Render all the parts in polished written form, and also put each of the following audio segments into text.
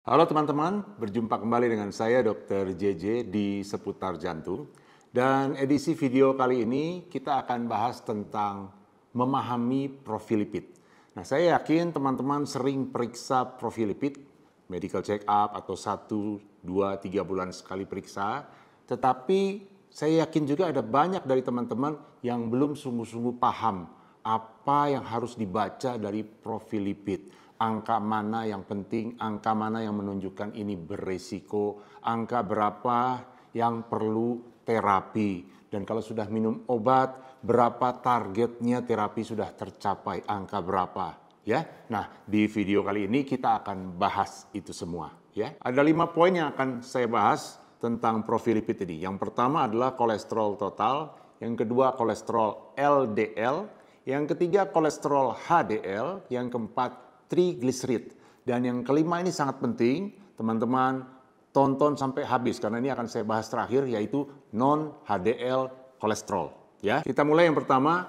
Halo teman-teman, berjumpa kembali dengan saya Dr. JJ di seputar jantung. Dan edisi video kali ini kita akan bahas tentang memahami profil lipid. Nah, saya yakin teman-teman sering periksa profil lipid, medical check up atau 1, 2, 3 bulan sekali periksa. Tetapi saya yakin juga ada banyak dari teman-teman yang belum sungguh-sungguh paham apa yang harus dibaca dari profil lipid. Angka mana yang penting, angka mana yang menunjukkan ini beresiko, angka berapa yang perlu terapi. Dan kalau sudah minum obat, berapa targetnya terapi sudah tercapai, angka berapa. Ya, nah di video kali ini kita akan bahas itu semua. Ya, ada 5 poin yang akan saya bahas tentang profil lipid ini. Yang pertama adalah kolesterol total, yang kedua kolesterol LDL, yang ketiga kolesterol HDL, yang keempat trigliserid. Dan yang kelima ini sangat penting, teman-teman tonton sampai habis karena ini akan saya bahas terakhir, yaitu non-HDL kolesterol. Ya, kita mulai yang pertama,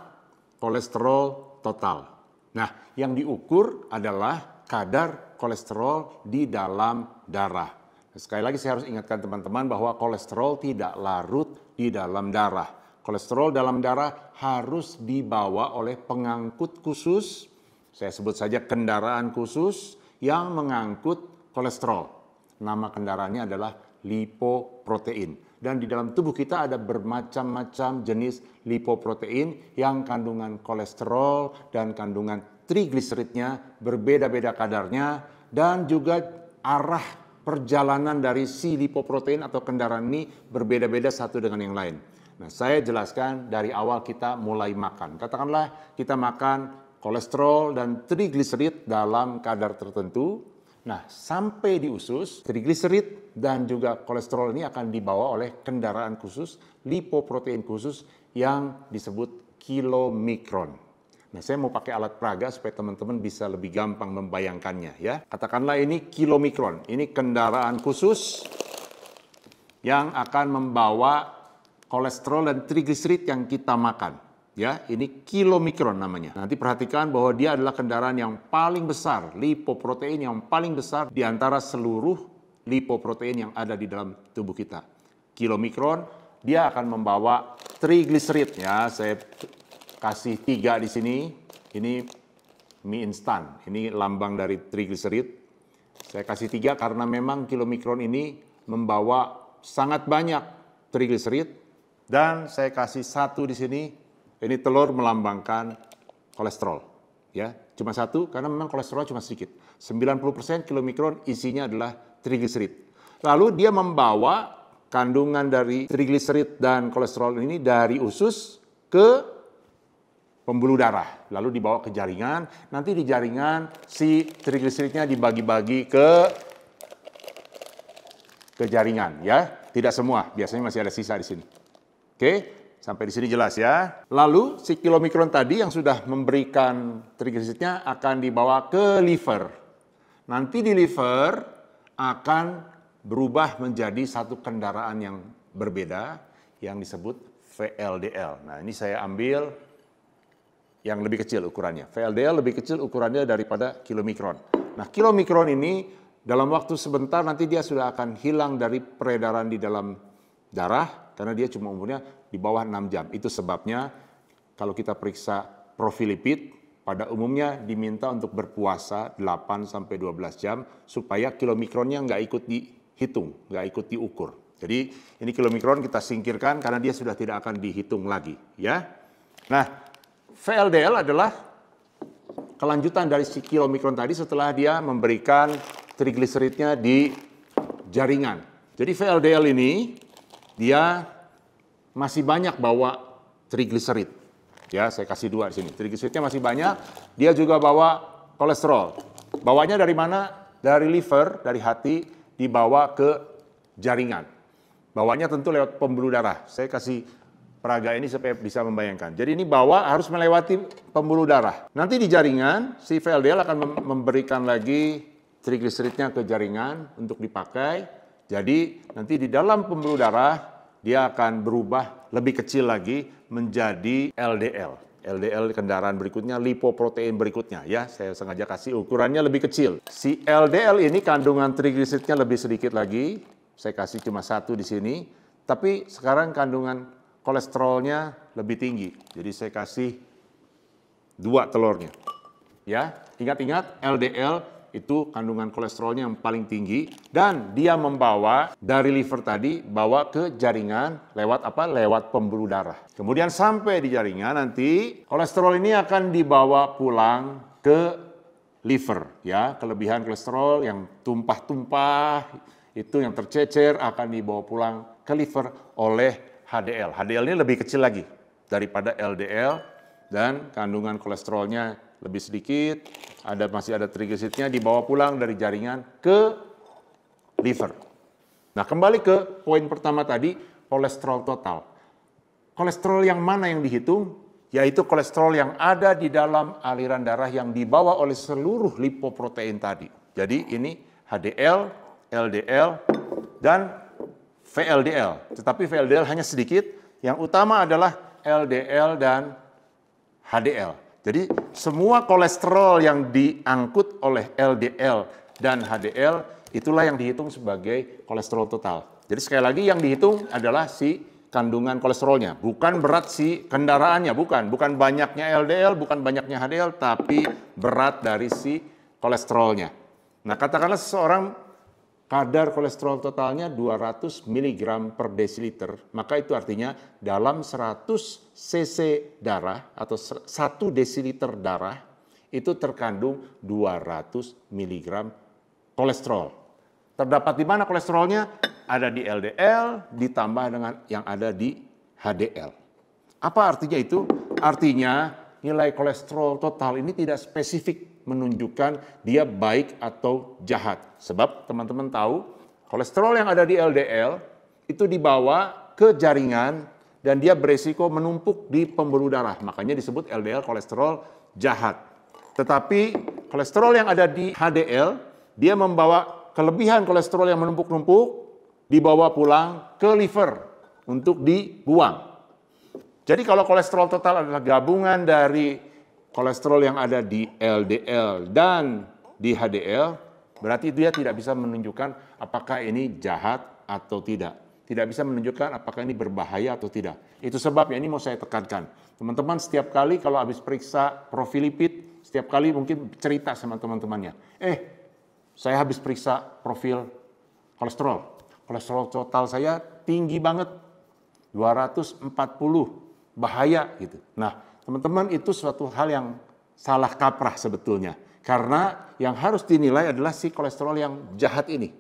kolesterol total. Nah, yang diukur adalah kadar kolesterol di dalam darah. Sekali lagi saya harus ingatkan teman-teman bahwa kolesterol tidak larut di dalam darah. Kolesterol dalam darah harus dibawa oleh pengangkut khusus. Saya sebut saja kendaraan khusus yang mengangkut kolesterol. Nama kendaraannya adalah lipoprotein. Dan di dalam tubuh kita ada bermacam-macam jenis lipoprotein yang kandungan kolesterol dan kandungan trigliseridnya berbeda-beda kadarnya. Dan juga arah perjalanan dari si lipoprotein atau kendaraan ini berbeda-beda satu dengan yang lain. Nah, saya jelaskan dari awal kita mulai makan. Katakanlah kita makan kolesterol dan trigliserid dalam kadar tertentu. Nah, sampai di usus, trigliserid dan juga kolesterol ini akan dibawa oleh kendaraan khusus, lipoprotein khusus yang disebut kilomikron. Nah, saya mau pakai alat peraga supaya teman-teman bisa lebih gampang membayangkannya ya. Katakanlah ini kilomikron, ini kendaraan khusus yang akan membawa kolesterol dan trigliserid yang kita makan. Ya, ini kilomikron namanya. Nanti perhatikan bahwa dia adalah kendaraan yang paling besar, lipoprotein yang paling besar di antara seluruh lipoprotein yang ada di dalam tubuh kita. Kilomikron, dia akan membawa trigliserid ya. Saya kasih 3 di sini. Ini mie instan. Ini lambang dari trigliserid. Saya kasih 3 karena memang kilomikron ini membawa sangat banyak trigliserid. Dan saya kasih 1 di sini. Ini telur melambangkan kolesterol. Ya, cuma 1 karena memang kolesterol cuma sedikit. 90% kilomikron isinya adalah trigliserid. Lalu dia membawa kandungan dari trigliserid dan kolesterol ini dari usus ke pembuluh darah. Lalu dibawa ke jaringan. Nanti di jaringan si trigliseridnya dibagi-bagi ke jaringan ya. Tidak semua, biasanya masih ada sisa di sini. Oke? Sampai di sini jelas ya. Lalu si kilomikron tadi yang sudah memberikan trigliseridnya akan dibawa ke liver. Nanti di liver akan berubah menjadi satu kendaraan yang berbeda yang disebut VLDL. Nah, ini saya ambil yang lebih kecil ukurannya. VLDL lebih kecil ukurannya daripada kilomikron. Nah, kilomikron ini dalam waktu sebentar nanti dia sudah akan hilang dari peredaran di dalam darah karena dia cuma umurnya di bawah 6 jam. Itu sebabnya kalau kita periksa profil lipid, pada umumnya diminta untuk berpuasa 8-12 jam supaya kilomikronnya nggak ikut dihitung, nggak ikut diukur. Jadi ini kilomikron kita singkirkan karena dia sudah tidak akan dihitung lagi. Ya. Nah, VLDL adalah kelanjutan dari si kilomikron tadi setelah dia memberikan trigliseridnya di jaringan. Jadi VLDL ini dia masih banyak bawa trigliserid. Ya, saya kasih 2 di sini. Trigliseridnya masih banyak. Dia juga bawa kolesterol. Bawanya dari mana? Dari liver, dari hati, dibawa ke jaringan. Bawanya tentu lewat pembuluh darah. Saya kasih peraga ini supaya bisa membayangkan. Jadi ini bawa harus melewati pembuluh darah. Nanti di jaringan, si VLDL akan memberikan lagi trigliseridnya ke jaringan untuk dipakai. Jadi nanti di dalam pembuluh darah dia akan berubah lebih kecil lagi menjadi LDL. LDL kendaraan berikutnya, lipoprotein berikutnya. Ya, saya sengaja kasih ukurannya lebih kecil. Si LDL ini kandungan trigliseridnya lebih sedikit lagi. Saya kasih cuma 1 di sini. Tapi sekarang kandungan kolesterolnya lebih tinggi. Jadi saya kasih 2 telurnya. Ya, ingat-ingat LDL itu kandungan kolesterolnya yang paling tinggi dan dia membawa dari liver tadi bawa ke jaringan lewat apa? Lewat pembuluh darah. Kemudian sampai di jaringan nanti kolesterol ini akan dibawa pulang ke liver ya. Kelebihan kolesterol yang tumpah-tumpah itu yang tercecer akan dibawa pulang ke liver oleh HDL. HDL ini lebih kecil lagi daripada LDL dan kandungan kolesterolnya lebih sedikit, masih ada trigliseridnya dibawa pulang dari jaringan ke liver. Nah, kembali ke poin pertama tadi, kolesterol total. Kolesterol yang mana yang dihitung? Yaitu kolesterol yang ada di dalam aliran darah yang dibawa oleh seluruh lipoprotein tadi. Jadi ini HDL, LDL, dan VLDL. Tetapi VLDL hanya sedikit, yang utama adalah LDL dan HDL. Jadi semua kolesterol yang diangkut oleh LDL dan HDL itulah yang dihitung sebagai kolesterol total. Jadi sekali lagi yang dihitung adalah si kandungan kolesterolnya, bukan berat si kendaraannya, bukan banyaknya LDL, bukan banyaknya HDL, tapi berat dari si kolesterolnya. Nah, katakanlah seseorang kadar kolesterol totalnya 200 mg per desiliter, maka itu artinya dalam 100 cc darah atau 1 desiliter darah itu terkandung 200 mg kolesterol. Terdapat di mana kolesterolnya? Ada di LDL ditambah dengan yang ada di HDL. Apa artinya itu? Artinya nilai kolesterol total ini tidak spesifik menunjukkan dia baik atau jahat. Sebab teman-teman tahu, kolesterol yang ada di LDL itu dibawa ke jaringan dan dia beresiko menumpuk di pembuluh darah. Makanya disebut LDL kolesterol jahat. Tetapi kolesterol yang ada di HDL, dia membawa kelebihan kolesterol yang menumpuk-numpuk, dibawa pulang ke liver untuk dibuang. Jadi kalau kolesterol total adalah gabungan dari kolesterol yang ada di LDL dan di HDL, berarti dia tidak bisa menunjukkan apakah ini jahat atau tidak. Tidak bisa menunjukkan apakah ini berbahaya atau tidak. Itu sebabnya ini mau saya tekankan. Teman-teman setiap kali kalau habis periksa profil lipid, setiap kali mungkin cerita sama teman-temannya. Saya habis periksa profil kolesterol. Kolesterol total saya tinggi banget, 240, bahaya gitu. Nah, teman-teman, itu suatu hal yang salah kaprah sebetulnya. Karena yang harus dinilai adalah si kolesterol yang jahat ini.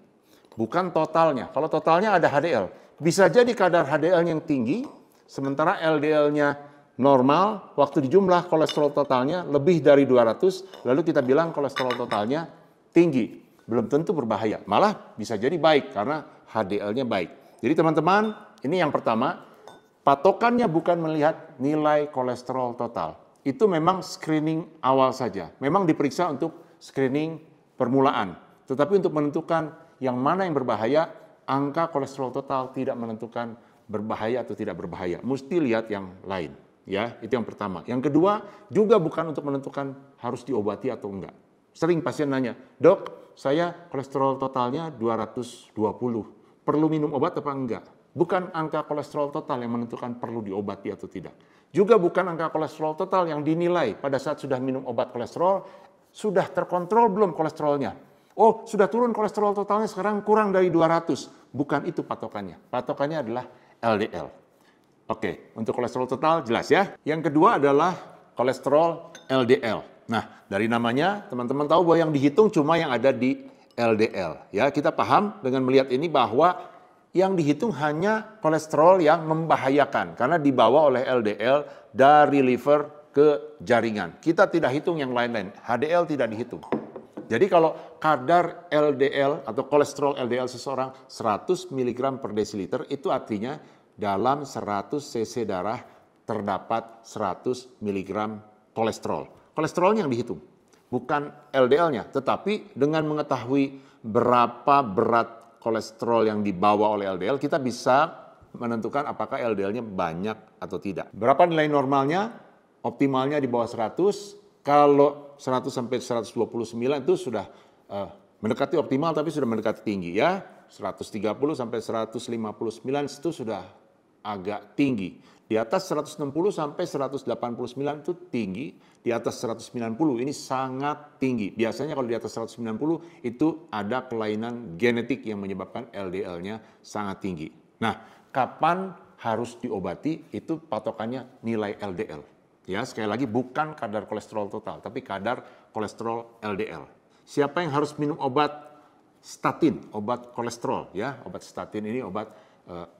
Bukan totalnya. Kalau totalnya ada HDL. Bisa jadi kadar HDL yang tinggi, sementara LDL-nya normal, waktu dijumlah kolesterol totalnya lebih dari 200, lalu kita bilang kolesterol totalnya tinggi. Belum tentu berbahaya. Malah bisa jadi baik karena HDL-nya baik. Jadi teman-teman, ini yang pertama. Patokannya bukan melihat nilai kolesterol total. Itu memang screening awal saja. Memang diperiksa untuk screening permulaan. Tetapi untuk menentukan yang mana yang berbahaya, angka kolesterol total tidak menentukan berbahaya atau tidak berbahaya. Mesti lihat yang lain. Ya, itu yang pertama. Yang kedua, juga bukan untuk menentukan harus diobati atau enggak. Sering pasien nanya, "Dok, saya kolesterol totalnya 220. Perlu minum obat apa enggak?" Bukan angka kolesterol total yang menentukan perlu diobati atau tidak. Juga bukan angka kolesterol total yang dinilai pada saat sudah minum obat kolesterol, sudah terkontrol belum kolesterolnya. Oh, sudah turun kolesterol totalnya sekarang kurang dari 200. Bukan itu patokannya. Patokannya adalah LDL. Oke, untuk kolesterol total jelas ya. Yang kedua adalah kolesterol LDL. Nah, dari namanya teman-teman tahu bahwa yang dihitung cuma yang ada di LDL. Ya, kita paham dengan melihat ini bahwa yang dihitung hanya kolesterol yang membahayakan karena dibawa oleh LDL dari liver ke jaringan. Kita tidak hitung yang lain-lain. HDL tidak dihitung. Jadi kalau kadar LDL atau kolesterol LDL seseorang 100 mg per desiliter, itu artinya dalam 100 cc darah terdapat 100 mg kolesterol. Kolesterolnya yang dihitung, bukan LDL-nya. Tetapi dengan mengetahui berapa berat kolesterol yang dibawa oleh LDL, kita bisa menentukan apakah LDL-nya banyak atau tidak. Berapa nilai normalnya? optimalnya di bawah 100. Kalau 100 sampai 129 itu sudah mendekati optimal, tapi sudah mendekati tinggi ya. 130 sampai 159 itu sudah agak tinggi. Di atas 160 sampai 189 itu tinggi, di atas 190 ini sangat tinggi. Biasanya kalau di atas 190 itu ada kelainan genetik yang menyebabkan LDL-nya sangat tinggi. Nah, kapan harus diobati? Itu patokannya nilai LDL. Ya, sekali lagi bukan kadar kolesterol total, tapi kadar kolesterol LDL. Siapa yang harus minum obat statin, obat kolesterol ya? Obat statin ini obat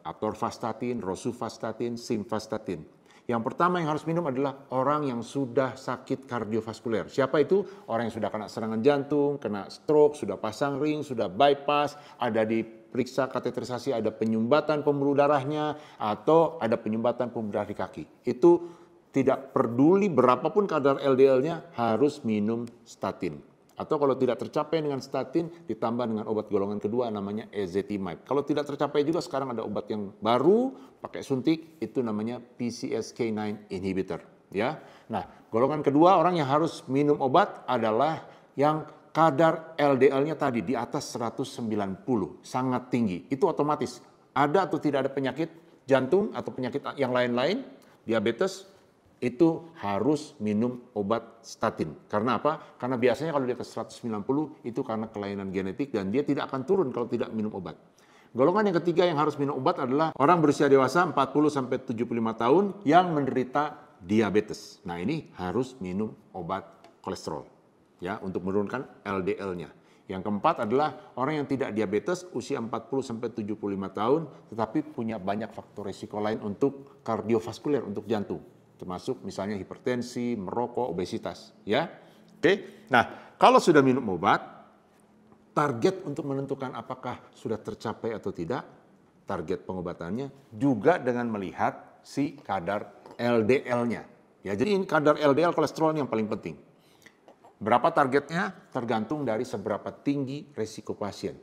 atorvastatin, rosuvastatin, simvastatin. Yang pertama yang harus minum adalah orang yang sudah sakit kardiovaskuler. Siapa itu? Orang yang sudah kena serangan jantung, kena stroke, sudah pasang ring, sudah bypass, ada diperiksa kateterisasi, ada penyumbatan pembuluh darahnya, atau ada penyumbatan pembuluh darah di kaki. Itu tidak peduli berapapun kadar LDL-nya harus minum statin. Atau kalau tidak tercapai dengan statin, ditambah dengan obat golongan kedua namanya ezetimibe. Kalau tidak tercapai juga sekarang ada obat yang baru, pakai suntik, itu namanya PCSK9 inhibitor. Ya. Nah, golongan kedua orang yang harus minum obat adalah yang kadar LDL-nya tadi di atas 190, sangat tinggi. Itu otomatis. Ada atau tidak ada penyakit jantung atau penyakit yang lain-lain, diabetes, itu harus minum obat statin. Karena apa? Karena biasanya kalau di atas 190 itu karena kelainan genetik dan dia tidak akan turun kalau tidak minum obat. Golongan yang ketiga yang harus minum obat adalah orang berusia dewasa 40-75 tahun yang menderita diabetes. Nah, ini harus minum obat kolesterol ya untuk menurunkan LDL-nya. Yang keempat adalah orang yang tidak diabetes usia 40-75 tahun tetapi punya banyak faktor risiko lain untuk kardiovaskuler, untuk jantung. Termasuk misalnya hipertensi, merokok, obesitas, ya. Oke. Nah, kalau sudah minum obat, target untuk menentukan apakah sudah tercapai atau tidak, target pengobatannya juga dengan melihat si kadar LDL-nya. Ya, jadi ini kadar LDL kolesterol yang paling penting. Berapa targetnya? Tergantung dari seberapa tinggi resiko pasien.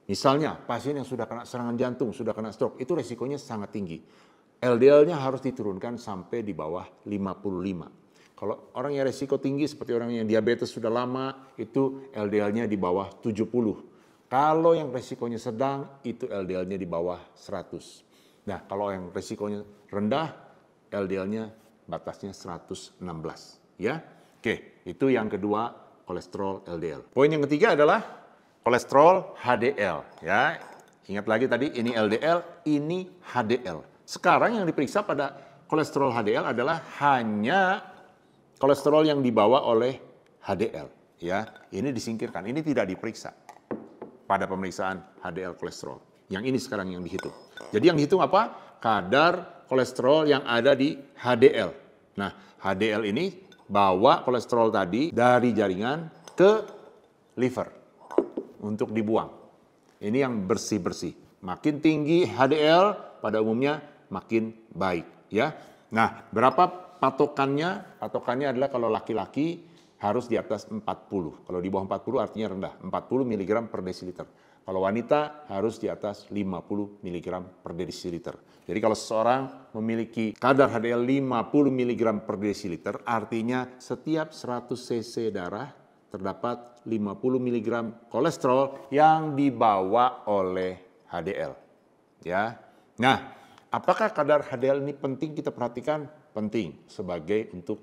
Misalnya, pasien yang sudah kena serangan jantung, sudah kena stroke, itu resikonya sangat tinggi. LDL-nya harus diturunkan sampai di bawah 55. Kalau orang yang resiko tinggi seperti orang yang diabetes sudah lama, itu LDL-nya di bawah 70. Kalau yang resikonya sedang, itu LDL-nya di bawah 100. Nah, kalau yang resikonya rendah, LDL-nya batasnya 116. Ya, oke, itu yang kedua, kolesterol LDL. Poin yang ketiga adalah kolesterol HDL. Ya, ingat lagi tadi ini LDL, ini HDL. Sekarang yang diperiksa pada kolesterol HDL adalah hanya kolesterol yang dibawa oleh HDL. Ya, ini disingkirkan, ini tidak diperiksa pada pemeriksaan HDL kolesterol. Yang ini sekarang yang dihitung. Jadi yang dihitung apa? Kadar kolesterol yang ada di HDL. Nah, HDL ini bawa kolesterol tadi dari jaringan ke liver untuk dibuang. Ini yang bersih-bersih. Makin tinggi HDL pada umumnya makin baik, ya. Nah, berapa patokannya? Patokannya adalah kalau laki-laki harus di atas 40. Kalau di bawah 40 artinya rendah, 40 mg per desiliter. Kalau wanita harus di atas 50 mg per desiliter. Jadi kalau seseorang memiliki kadar HDL 50 mg per desiliter, artinya setiap 100 cc darah terdapat 50 mg kolesterol yang dibawa oleh HDL. Ya. Nah, apakah kadar HDL ini penting kita perhatikan? Penting sebagai untuk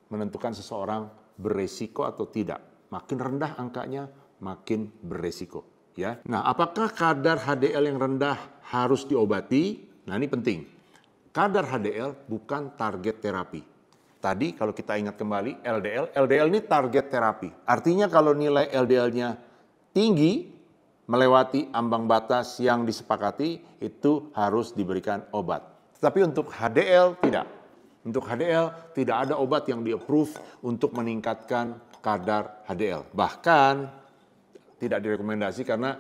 menentukan seseorang beresiko atau tidak. Makin rendah angkanya, makin beresiko. Ya. Nah, apakah kadar HDL yang rendah harus diobati? Nah, ini penting. Kadar HDL bukan target terapi. Tadi kalau kita ingat kembali LDL ini target terapi. Artinya kalau nilai LDL-nya tinggi, melewati ambang batas yang disepakati, itu harus diberikan obat. Tetapi untuk HDL tidak. Untuk HDL tidak ada obat yang di-approve untuk meningkatkan kadar HDL. Bahkan tidak direkomendasi karena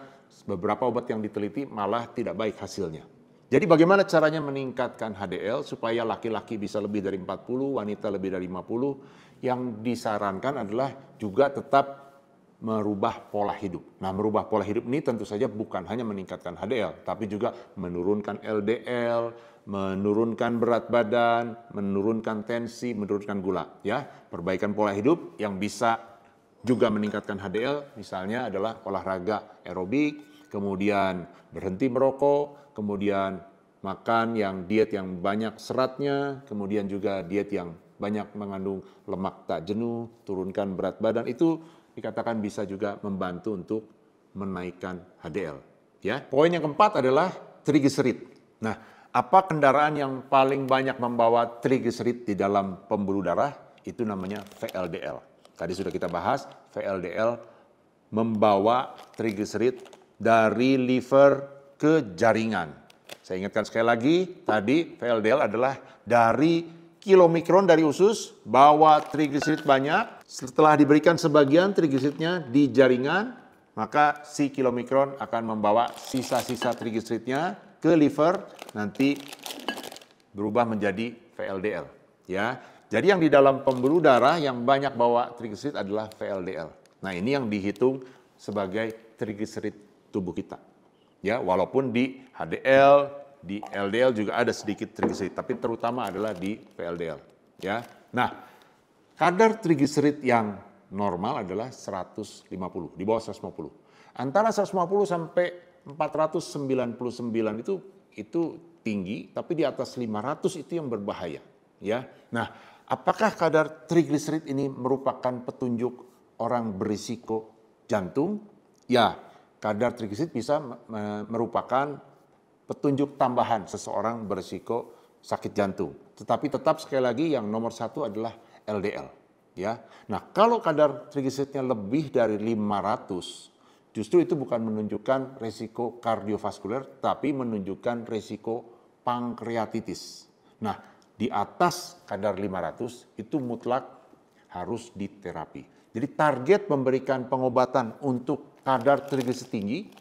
beberapa obat yang diteliti malah tidak baik hasilnya. Jadi bagaimana caranya meningkatkan HDL supaya laki-laki bisa lebih dari 40, wanita lebih dari 50? Yang disarankan adalah juga tetap merubah pola hidup. Nah, merubah pola hidup ini tentu saja bukan hanya meningkatkan HDL, tapi juga menurunkan LDL, menurunkan berat badan, menurunkan tensi, menurunkan gula. Ya, perbaikan pola hidup yang bisa juga meningkatkan HDL, misalnya adalah olahraga aerobik, kemudian berhenti merokok, kemudian makan diet yang banyak seratnya, kemudian juga diet yang banyak mengandung lemak tak jenuh, turunkan berat badan, itu dikatakan bisa juga membantu untuk menaikkan HDL. Ya. Poin yang keempat adalah trigliserid. Nah, apa kendaraan yang paling banyak membawa trigliserid di dalam pembuluh darah? Itu namanya VLDL. Tadi sudah kita bahas, VLDL membawa trigliserid dari liver ke jaringan. Saya ingatkan sekali lagi, tadi VLDL adalah dari kilomikron dari usus, bawa trigliserid banyak. Setelah diberikan sebagian trigliseridnya di jaringan, maka si kilomikron akan membawa sisa-sisa trigliseridnya ke liver, nanti berubah menjadi VLDL. Ya, jadi yang di dalam pembuluh darah yang banyak bawa trigliserid adalah VLDL. Nah, ini yang dihitung sebagai trigliserid tubuh kita. Ya, walaupun di HDL, di LDL juga ada sedikit trigliserid, tapi terutama adalah di VLDL. Ya, nah kadar trigliserid yang normal adalah 150, di bawah 150. Antara 150 sampai 499 itu tinggi, tapi di atas 500 itu yang berbahaya. Ya, nah apakah kadar trigliserid ini merupakan petunjuk orang berisiko jantung? Ya, kadar trigliserid bisa merupakan petunjuk tambahan seseorang berisiko sakit jantung. Tetapi tetap sekali lagi yang nomor satu adalah LDL. Ya, nah kalau kadar trigliseridnya lebih dari 500, justru itu bukan menunjukkan risiko kardiovaskuler, tapi menunjukkan risiko pankreatitis. Nah, di atas kadar 500 itu mutlak harus diterapi. Jadi target memberikan pengobatan untuk kadar trigliserid tinggi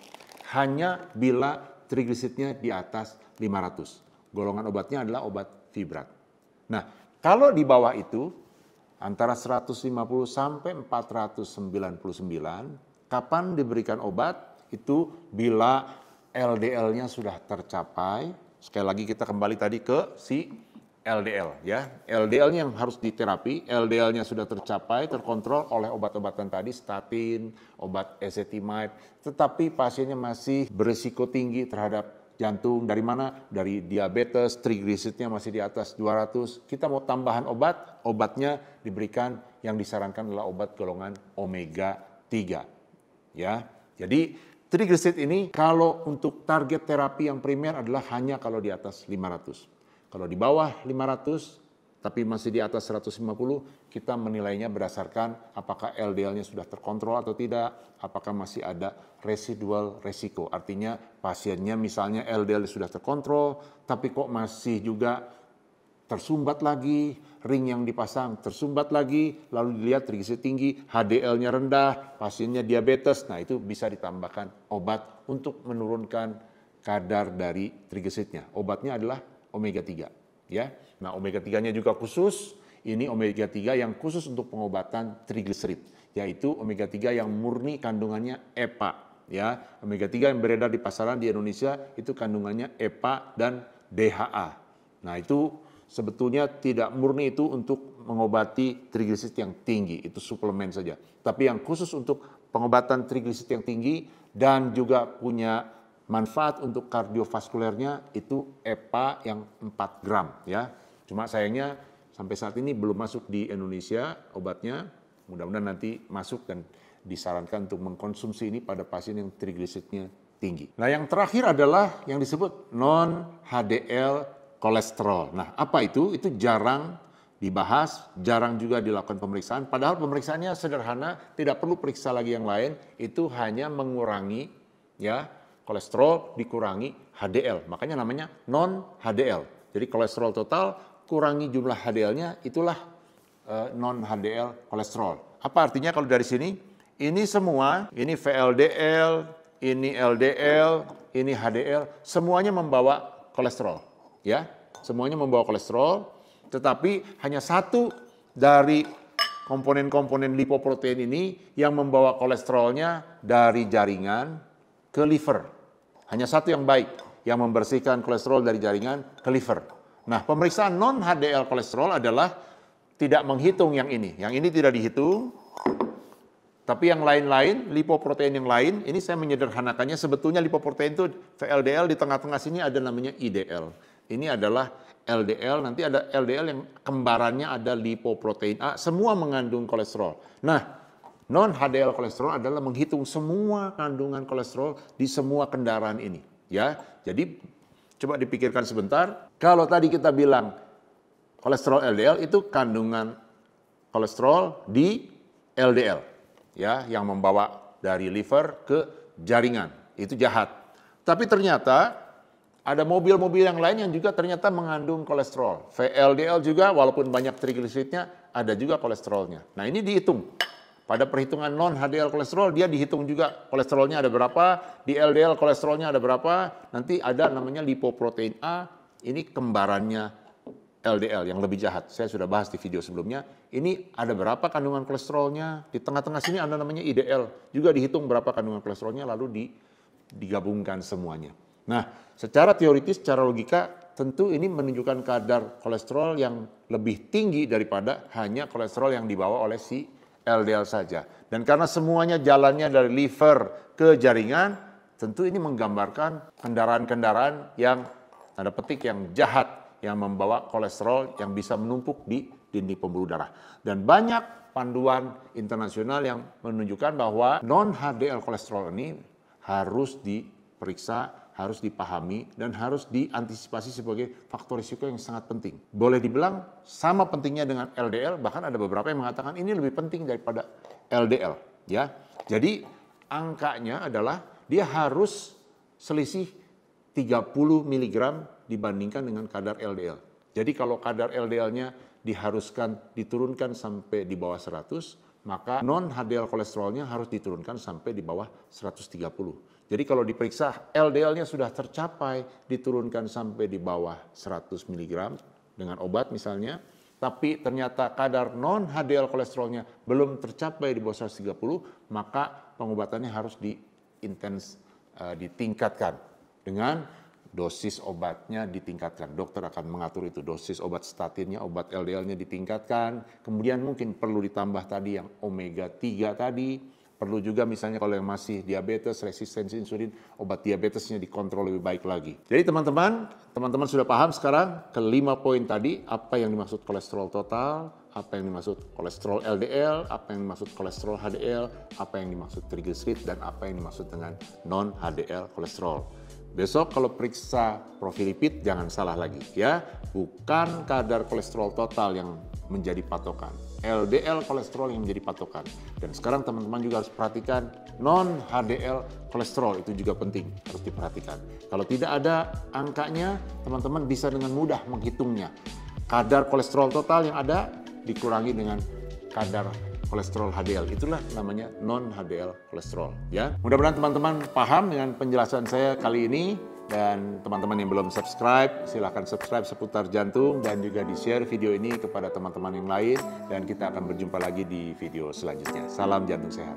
hanya bila trigliseridnya di atas 500. Golongan obatnya adalah obat fibrat. Nah, kalau di bawah itu antara 150 sampai 499, kapan diberikan obat? Itu bila LDL-nya sudah tercapai. Sekali lagi kita kembali tadi ke si LDL ya. LDL-nya yang harus diterapi, LDL-nya sudah tercapai, terkontrol oleh obat-obatan tadi, statin, obat ezetimibe, tetapi pasiennya masih berisiko tinggi terhadap jantung. Dari mana? Dari diabetes, trigliseridnya masih di atas 200. Kita mau tambahan obat, obatnya diberikan yang disarankan adalah obat golongan omega 3. Ya. Jadi trigliserid ini kalau untuk target terapi yang primer adalah hanya kalau di atas 500. Kalau di bawah 500, tapi masih di atas 150, kita menilainya berdasarkan apakah LDL-nya sudah terkontrol atau tidak, apakah masih ada residual resiko. Artinya pasiennya misalnya LDL sudah terkontrol, tapi kok masih juga tersumbat lagi, ring yang dipasang tersumbat lagi, lalu dilihat trigliserid tinggi, HDL-nya rendah, pasiennya diabetes, nah itu bisa ditambahkan obat untuk menurunkan kadar dari trigliseridnya. Obatnya adalah omega 3 ya. Nah, omega 3-nya juga khusus. Ini omega 3 yang khusus untuk pengobatan trigliserid, yaitu omega 3 yang murni kandungannya EPA ya. Omega 3 yang beredar di pasaran di Indonesia itu kandungannya EPA dan DHA. Nah, itu sebetulnya tidak murni itu untuk mengobati trigliserid yang tinggi, itu suplemen saja. Tapi yang khusus untuk pengobatan trigliserid yang tinggi dan juga punya manfaat untuk kardiovaskulernya itu EPA yang 4 gram ya. Cuma sayangnya sampai saat ini belum masuk di Indonesia obatnya. Mudah-mudahan nanti masuk dan disarankan untuk mengkonsumsi ini pada pasien yang trigliseridnya tinggi. Nah, yang terakhir adalah yang disebut non-HDL kolesterol. Nah, apa itu? Itu jarang dibahas, jarang juga dilakukan pemeriksaan. Padahal pemeriksaannya sederhana, tidak perlu periksa lagi yang lain. Itu hanya mengurangi ya kolesterol dikurangi HDL, makanya namanya non-HDL. Jadi kolesterol total kurangi jumlah HDL-nya, itulah non-HDL kolesterol. Apa artinya kalau dari sini? Ini semua, ini VLDL, ini LDL, ini HDL, semuanya membawa kolesterol. Ya, semuanya membawa kolesterol, tetapi hanya satu dari komponen-komponen lipoprotein ini yang membawa kolesterolnya dari jaringan ke liver. Hanya satu yang baik, yang membersihkan kolesterol dari jaringan ke liver. Nah, pemeriksaan non-HDL kolesterol adalah tidak menghitung yang ini. Yang ini tidak dihitung, tapi yang lain-lain, lipoprotein yang lain, ini saya menyederhanakannya, sebetulnya lipoprotein itu VLDL, di tengah-tengah sini ada namanya IDL. Ini adalah LDL, nanti ada LDL yang kembarannya ada lipoprotein A, semua mengandung kolesterol. Nah, non-HDL kolesterol adalah menghitung semua kandungan kolesterol di semua kendaraan ini. Ya, jadi coba dipikirkan sebentar, kalau tadi kita bilang kolesterol LDL itu kandungan kolesterol di LDL. Ya, yang membawa dari liver ke jaringan, itu jahat. Tapi ternyata ada mobil-mobil yang lain yang juga ternyata mengandung kolesterol. VLDL juga, walaupun banyak trigliseridnya, ada juga kolesterolnya. Nah, ini dihitung. Pada perhitungan non-HDL kolesterol, dia dihitung juga kolesterolnya ada berapa, di LDL kolesterolnya ada berapa, nanti ada namanya lipoprotein A, ini kembarannya LDL yang lebih jahat. Saya sudah bahas di video sebelumnya. Ini ada berapa kandungan kolesterolnya. Di tengah-tengah sini ada namanya IDL. Juga dihitung berapa kandungan kolesterolnya lalu digabungkan semuanya. Nah, secara teoritis, secara logika, tentu ini menunjukkan kadar kolesterol yang lebih tinggi daripada hanya kolesterol yang dibawa oleh si LDL saja. Dan karena semuanya jalannya dari liver ke jaringan, tentu ini menggambarkan kendaraan-kendaraan yang tanda petik yang jahat, yang membawa kolesterol yang bisa menumpuk di dinding pembuluh darah. Dan banyak panduan internasional yang menunjukkan bahwa non-HDL kolesterol ini harus diperiksa, harus dipahami, dan harus diantisipasi sebagai faktor risiko yang sangat penting. Boleh dibilang sama pentingnya dengan LDL, bahkan ada beberapa yang mengatakan ini lebih penting daripada LDL. Ya, jadi angkanya adalah dia harus selisih 30 mg dibandingkan dengan kadar LDL. Jadi kalau kadar LDL-nya diharuskan diturunkan sampai di bawah 100, maka non-HDL kolesterolnya harus diturunkan sampai di bawah 130. Jadi kalau diperiksa LDL-nya sudah tercapai diturunkan sampai di bawah 100 mg dengan obat misalnya, tapi ternyata kadar non-HDL kolesterolnya belum tercapai di bawah 130, maka pengobatannya harus ditingkatkan dengan dosis obatnya ditingkatkan. Dokter akan mengatur itu, dosis obat statinnya, obat LDL-nya ditingkatkan. Kemudian mungkin perlu ditambah tadi yang omega 3 tadi. Perlu juga misalnya kalau yang masih diabetes, resistensi insulin, obat diabetesnya dikontrol lebih baik lagi. Jadi teman-teman sudah paham sekarang ke 5 poin tadi, apa yang dimaksud kolesterol total, apa yang dimaksud kolesterol LDL, apa yang dimaksud kolesterol HDL, apa yang dimaksud triglycerid, dan apa yang dimaksud dengan non-HDL kolesterol. Besok kalau periksa profil lipid jangan salah lagi ya, bukan kadar kolesterol total yang menjadi patokan, LDL kolesterol yang menjadi patokan. Dan sekarang teman-teman juga harus perhatikan non-HDL kolesterol, itu juga penting, harus diperhatikan. Kalau tidak ada angkanya, teman-teman bisa dengan mudah menghitungnya. Kadar kolesterol total yang ada dikurangi dengan kadar kolesterol HDL, itulah namanya non-HDL kolesterol ya. Mudah-mudahan teman-teman paham dengan penjelasan saya kali ini, dan teman-teman yang belum subscribe silahkan subscribe Seputar Jantung, dan juga di-share video ini kepada teman-teman yang lain, dan kita akan berjumpa lagi di video selanjutnya. Salam jantung sehat.